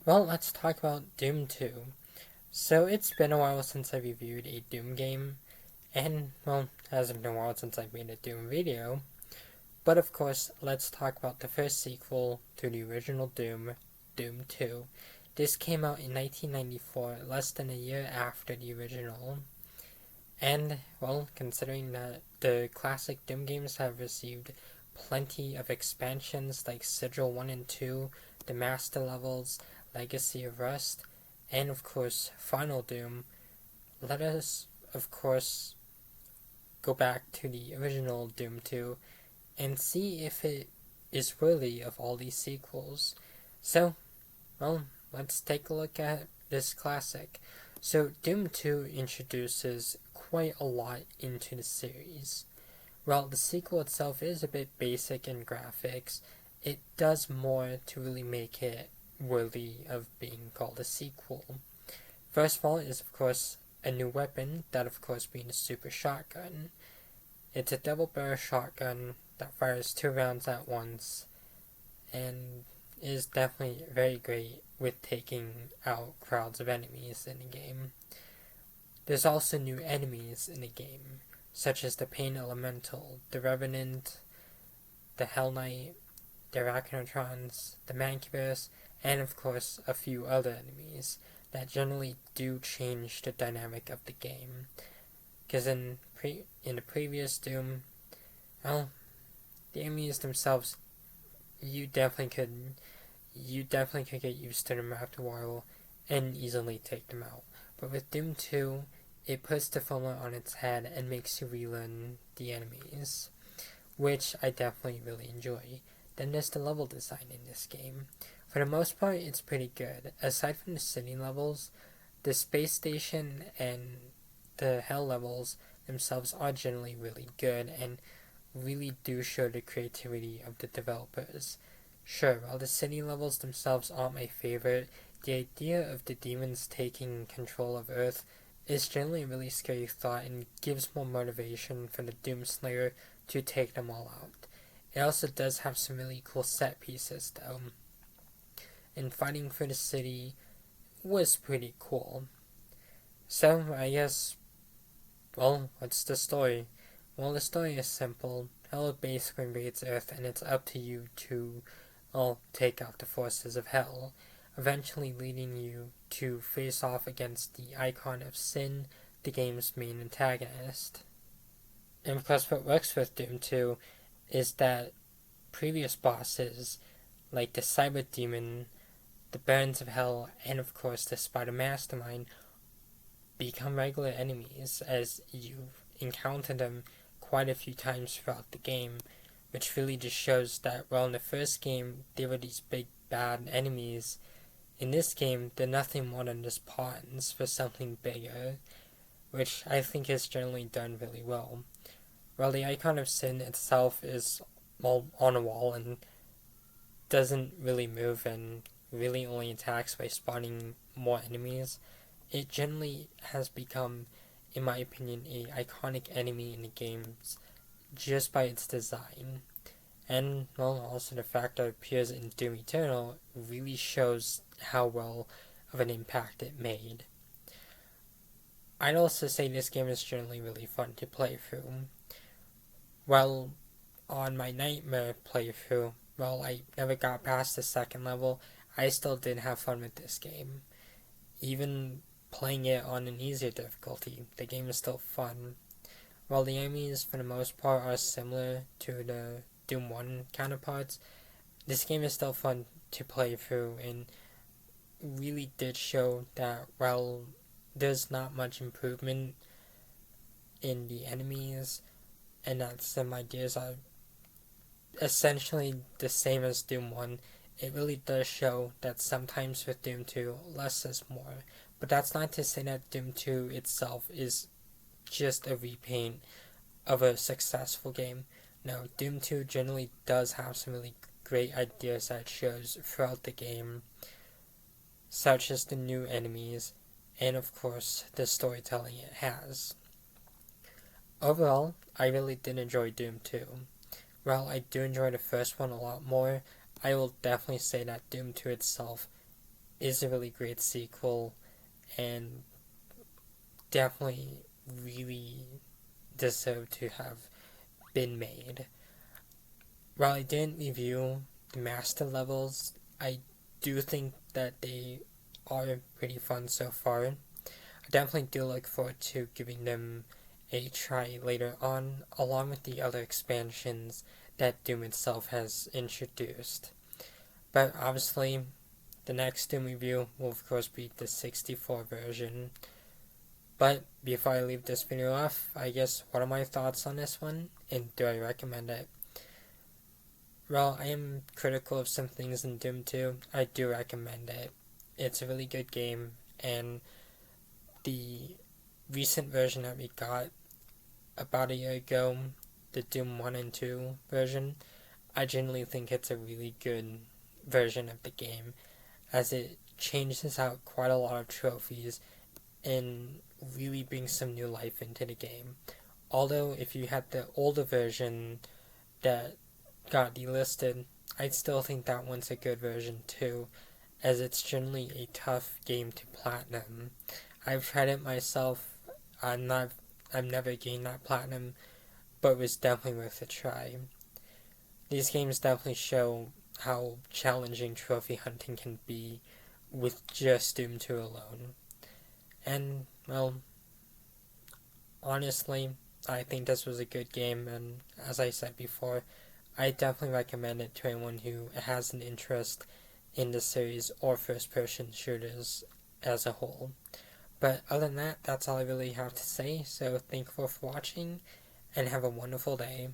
Well, let's talk about Doom 2. So, it's been a while since I reviewed a Doom game, and, well, it hasn't been a while since I made a Doom video. But of course, let's talk about the first sequel to the original Doom, Doom 2. This came out in 1994, less than a year after the original. And, well, considering that the classic Doom games have received plenty of expansions like Sigil 1 and 2, the Master Levels, Legacy of Rust, and of course Final Doom, let us, of course, go back to the original Doom 2 and see if it is worthy of all these sequels. So, well, let's take a look at this classic. So, Doom 2 introduces quite a lot into the series. While the sequel itself is a bit basic in graphics, it does more to really make it worthy of being called a sequel. First of all is, of course, a new weapon, that of course being a super shotgun. It's a double barrel shotgun that fires 2 rounds at once, and is definitely very great with taking out crowds of enemies in the game. There's also new enemies in the game, such as the Pain Elemental, the Revenant, the Hell Knight, the Arachnotrons, the Mancubus, and of course a few other enemies that generally do change the dynamic of the game. Because in the previous Doom, well, the enemies themselves, you definitely could get used to them after a while and easily take them out. But with Doom 2, it puts the formula on its head and makes you relearn the enemies, which I definitely really enjoy. Then there's the level design in this game. For the most part, it's pretty good. Aside from the city levels, the space station and the hell levels themselves are generally really good and really do show the creativity of the developers. Sure, while the city levels themselves aren't my favorite, the idea of the demons taking control of Earth is generally a really scary thought and gives more motivation for the Doomslayer to take them all out. It also does have some really cool set pieces though, and fighting for the city was pretty cool. So, I guess, well, what's the story? Well, the story is simple. Hell basically invades Earth, and it's up to you to, well, take out the forces of Hell, eventually leading you to face off against the Icon of Sin, the game's main antagonist. And of course, what works with Doom 2 is that previous bosses, like the Cyber Demon, the Barons of Hell, and of course the Spider Mastermind, become regular enemies as you encounter them quite a few times throughout the game, which really just shows that, well, in the first game, they were these big bad enemies. In this game, they're nothing more than just pawns for something bigger, which I think is generally done really well. While the Icon of Sin itself is, well, on a wall and doesn't really move and really only attacks by spawning more enemies, it generally has become, in my opinion, a iconic enemy in the games just by its design. And, well, also the fact that it appears in Doom Eternal really shows how well of an impact it made. I'd also say this game is generally really fun to play through. Well, on my Nightmare playthrough, well, I never got past the second level, I still did have fun with this game. Even playing it on an easier difficulty, the game is still fun. While the enemies, for the most part, are similar to the Doom 1 counterparts, this game is still fun to play through and really did show that while there's not much improvement in the enemies and that some ideas are essentially the same as Doom 1, it really does show that sometimes with Doom 2, less is more. But that's not to say that Doom 2 itself is just a repaint of a successful game. No, Doom 2 generally does have some really great ideas that it shows throughout the game, such as the new enemies, and of course, the storytelling it has. Overall, I really did enjoy Doom 2. While I do enjoy the first one a lot more, I will definitely say that Doom 2 itself is a really great sequel and definitely really deserve to have been made. While I didn't review the master levels, I do think that they are pretty fun so far. I definitely do look forward to giving them a try later on, along with the other expansions that Doom itself has introduced. But obviously, the next Doom review will of course be the 64 version. But before I leave this video off, I guess what are my thoughts on this one, and do I recommend it? Well, I am critical of some things in Doom 2. I do recommend it. It's a really good game, and the recent version that we got about a year ago, the Doom 1 and 2 version, I generally think it's a really good version of the game, as it changes out quite a lot of trophies and really brings some new life into the game. Although, if you had the older version that got delisted, I still think that one's a good version too, as it's generally a tough game to platinum. I've tried it myself. I've never gained that platinum, but it was definitely worth a try. These games definitely show how challenging trophy hunting can be with just Doom 2 alone. And, well, honestly, I think this was a good game, and as I said before, I definitely recommend it to anyone who has an interest in the series or first-person shooters as a whole. But other than that, that's all I really have to say, so thank you for watching, and have a wonderful day.